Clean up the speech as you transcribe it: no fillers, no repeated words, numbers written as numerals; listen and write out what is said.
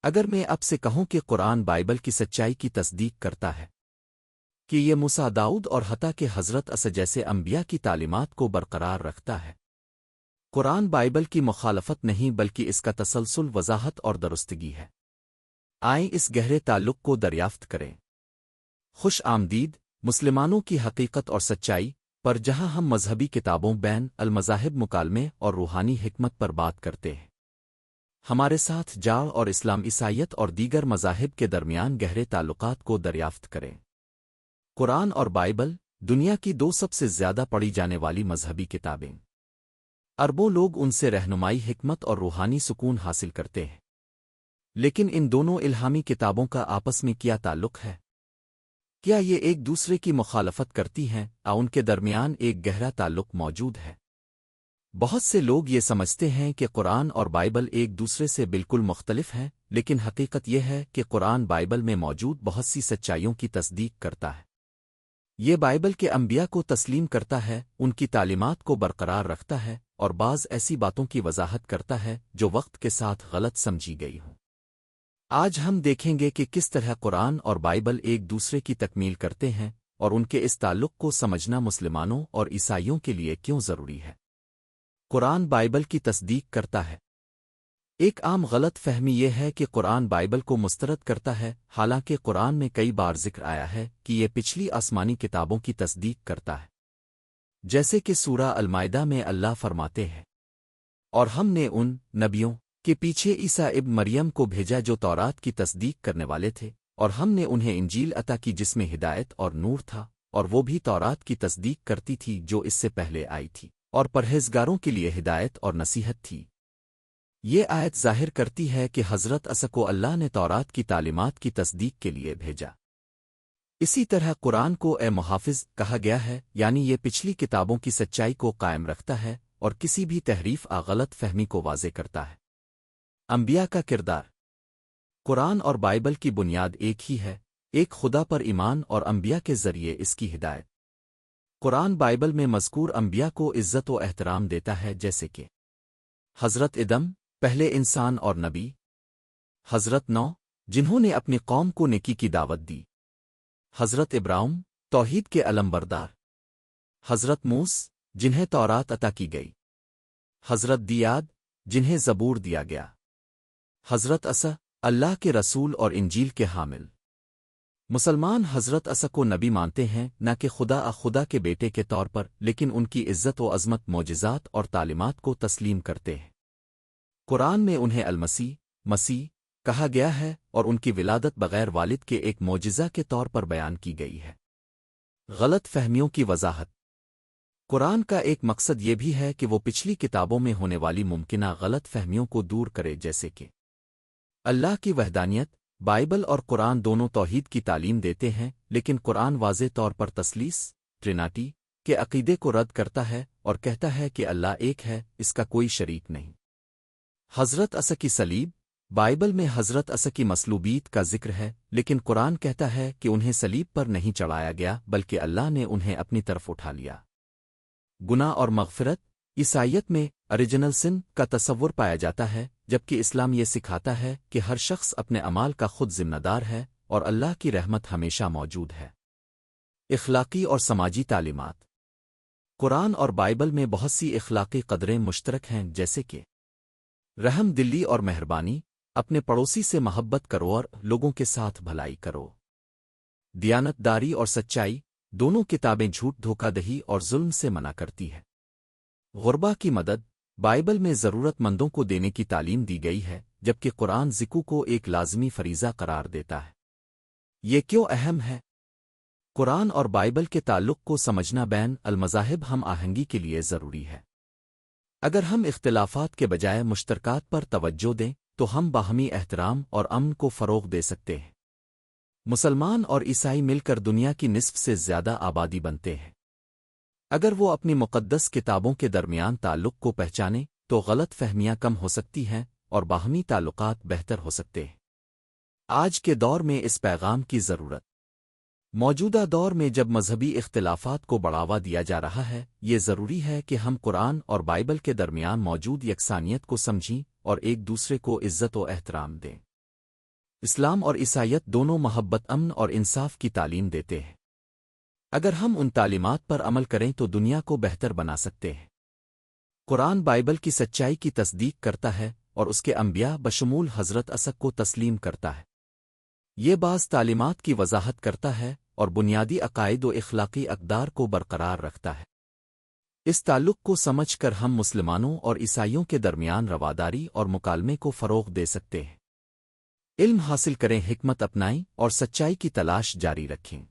اگر میں اب سے کہوں کہ قرآن بائبل کی سچائی کی تصدیق کرتا ہے کہ یہ موسیٰ داؤد اور حتیٰ کہ حضرت عیسی جیسے انبیاء کی تعلیمات کو برقرار رکھتا ہے، قرآن بائبل کی مخالفت نہیں بلکہ اس کا تسلسل، وضاحت اور درستگی ہے۔ آئیں اس گہرے تعلق کو دریافت کریں۔ خوش آمدید مسلمانوں کی حقیقت اور سچائی پر، جہاں ہم مذہبی کتابوں، بین المذاہب مکالمے اور روحانی حکمت پر بات کرتے ہیں۔ ہمارے ساتھ جاؤ اور اسلام، عیسائیت اور دیگر مذاہب کے درمیان گہرے تعلقات کو دریافت کریں۔ قرآن اور بائبل دنیا کی دو سب سے زیادہ پڑھی جانے والی مذہبی کتابیں۔ اربوں لوگ ان سے رہنمائی، حکمت اور روحانی سکون حاصل کرتے ہیں، لیکن ان دونوں الہامی کتابوں کا آپس میں کیا تعلق ہے؟ کیا یہ ایک دوسرے کی مخالفت کرتی ہیں یا ان کے درمیان ایک گہرا تعلق موجود ہے؟ بہت سے لوگ یہ سمجھتے ہیں کہ قرآن اور بائبل ایک دوسرے سے بالکل مختلف ہیں، لیکن حقیقت یہ ہے کہ قرآن بائبل میں موجود بہت سی سچائیوں کی تصدیق کرتا ہے۔ یہ بائبل کے انبیاء کو تسلیم کرتا ہے، ان کی تعلیمات کو برقرار رکھتا ہے اور بعض ایسی باتوں کی وضاحت کرتا ہے جو وقت کے ساتھ غلط سمجھی گئی ہوں۔ آج ہم دیکھیں گے کہ کس طرح قرآن اور بائبل ایک دوسرے کی تکمیل کرتے ہیں اور ان کے اس تعلق کو سمجھنا مسلمانوں اور عیسائیوں کے لیے کیوں ضروری ہے۔ قرآن بائبل کی تصدیق کرتا ہے۔ ایک عام غلط فہمی یہ ہے کہ قرآن بائبل کو مسترد کرتا ہے، حالانکہ قرآن میں کئی بار ذکر آیا ہے کہ یہ پچھلی آسمانی کتابوں کی تصدیق کرتا ہے، جیسے کہ سورہ المائدہ میں اللہ فرماتے ہیں، اور ہم نے ان نبیوں کے پیچھے عیسیٰ ابن مریم کو بھیجا جو تورات کی تصدیق کرنے والے تھے، اور ہم نے انہیں انجیل عطا کی جس میں ہدایت اور نور تھا، اور وہ بھی تورات کی تصدیق کرتی تھی جو اس سے پہلے آئی تھی، اور پرہیزگاروں کے لیے ہدایت اور نصیحت تھی۔ یہ آیت ظاہر کرتی ہے کہ حضرت عیسی کو اللہ نے تورات کی تعلیمات کی تصدیق کے لیے بھیجا۔ اسی طرح قرآن کو اے محافظ کہا گیا ہے، یعنی یہ پچھلی کتابوں کی سچائی کو قائم رکھتا ہے اور کسی بھی تحریف غلط فہمی کو واضح کرتا ہے۔ انبیاء کا کردار۔ قرآن اور بائبل کی بنیاد ایک ہی ہے، ایک خدا پر ایمان اور انبیاء کے ذریعے اس کی ہدایت۔ قرآن بائبل میں مذکور انبیاء کو عزت و احترام دیتا ہے، جیسے کہ حضرت آدم، پہلے انسان اور نبی، حضرت نوح، جنہوں نے اپنی قوم کو نیکی کی دعوت دی، حضرت ابراہیم، توحید کے علمبردار، حضرت موسیٰ، جنہیں تورات عطا کی گئی، حضرت دیاد، جنہیں زبور دیا گیا، حضرت عیسی، اللہ کے رسول اور انجیل کے حامل۔ مسلمان حضرت عیسی کو نبی مانتے ہیں، نہ کہ خدا کے بیٹے کے طور پر، لیکن ان کی عزت و عظمت، معجزات اور تعلیمات کو تسلیم کرتے ہیں۔ قرآن میں انہیں مسیح کہا گیا ہے اور ان کی ولادت بغیر والد کے ایک معجزہ کے طور پر بیان کی گئی ہے۔ غلط فہمیوں کی وضاحت۔ قرآن کا ایک مقصد یہ بھی ہے کہ وہ پچھلی کتابوں میں ہونے والی ممکنہ غلط فہمیوں کو دور کرے، جیسے کہ اللہ کی وحدانیت۔ بائبل اور قرآن دونوں توحید کی تعلیم دیتے ہیں، لیکن قرآن واضح طور پر تثلیث ٹرینیٹی کے عقیدے کو رد کرتا ہے اور کہتا ہے کہ اللہ ایک ہے، اس کا کوئی شریک نہیں۔ حضرت عیسی کی صلیب۔ بائبل میں حضرت عیسی کی مصلوبیت کا ذکر ہے، لیکن قرآن کہتا ہے کہ انہیں صلیب پر نہیں چڑھایا گیا بلکہ اللہ نے انہیں اپنی طرف اٹھا لیا۔ گناہ اور مغفرت۔ عیسائیت میں اوریجنل سن کا تصور پایا جاتا ہے، جبکہ اسلام یہ سکھاتا ہے کہ ہر شخص اپنے اعمال کا خود ذمہ دار ہے اور اللہ کی رحمت ہمیشہ موجود ہے۔ اخلاقی اور سماجی تعلیمات۔ قرآن اور بائبل میں بہت سی اخلاقی قدریں مشترک ہیں، جیسے کہ رحم دلی اور مہربانی، اپنے پڑوسی سے محبت کرو اور لوگوں کے ساتھ بھلائی کرو، دیانت داری اور سچائی۔ دونوں کتابیں جھوٹ، دھوکہ دہی اور ظلم سے منع کرتی ہے۔ غربا کی مدد۔ بائبل میں ضرورت مندوں کو دینے کی تعلیم دی گئی ہے، جبکہ قرآن زکوٰۃ کو ایک لازمی فریضہ قرار دیتا ہے۔ یہ کیوں اہم ہے؟ قرآن اور بائبل کے تعلق کو سمجھنا بین المذاہب ہم آہنگی کے لیے ضروری ہے۔ اگر ہم اختلافات کے بجائے مشترکات پر توجہ دیں تو ہم باہمی احترام اور امن کو فروغ دے سکتے ہیں۔ مسلمان اور عیسائی مل کر دنیا کی نصف سے زیادہ آبادی بنتے ہیں۔ اگر وہ اپنی مقدس کتابوں کے درمیان تعلق کو پہچانیں تو غلط فہمیاں کم ہو سکتی ہیں اور باہمی تعلقات بہتر ہو سکتے ہیں۔ آج کے دور میں اس پیغام کی ضرورت۔ موجودہ دور میں جب مذہبی اختلافات کو بڑھاوا دیا جا رہا ہے، یہ ضروری ہے کہ ہم قرآن اور بائبل کے درمیان موجود یکسانیت کو سمجھیں اور ایک دوسرے کو عزت و احترام دیں۔ اسلام اور عیسائیت دونوں محبت، امن اور انصاف کی تعلیم دیتے ہیں۔ اگر ہم ان تعلیمات پر عمل کریں تو دنیا کو بہتر بنا سکتے ہیں۔ قرآن بائبل کی سچائی کی تصدیق کرتا ہے اور اس کے انبیاء بشمول حضرت عیسیٰ کو تسلیم کرتا ہے۔ یہ بعض تعلیمات کی وضاحت کرتا ہے اور بنیادی عقائد و اخلاقی اقدار کو برقرار رکھتا ہے۔ اس تعلق کو سمجھ کر ہم مسلمانوں اور عیسائیوں کے درمیان رواداری اور مکالمے کو فروغ دے سکتے ہیں۔ علم حاصل کریں، حکمت اپنائیں اور سچائی کی تلاش جاری رکھیں۔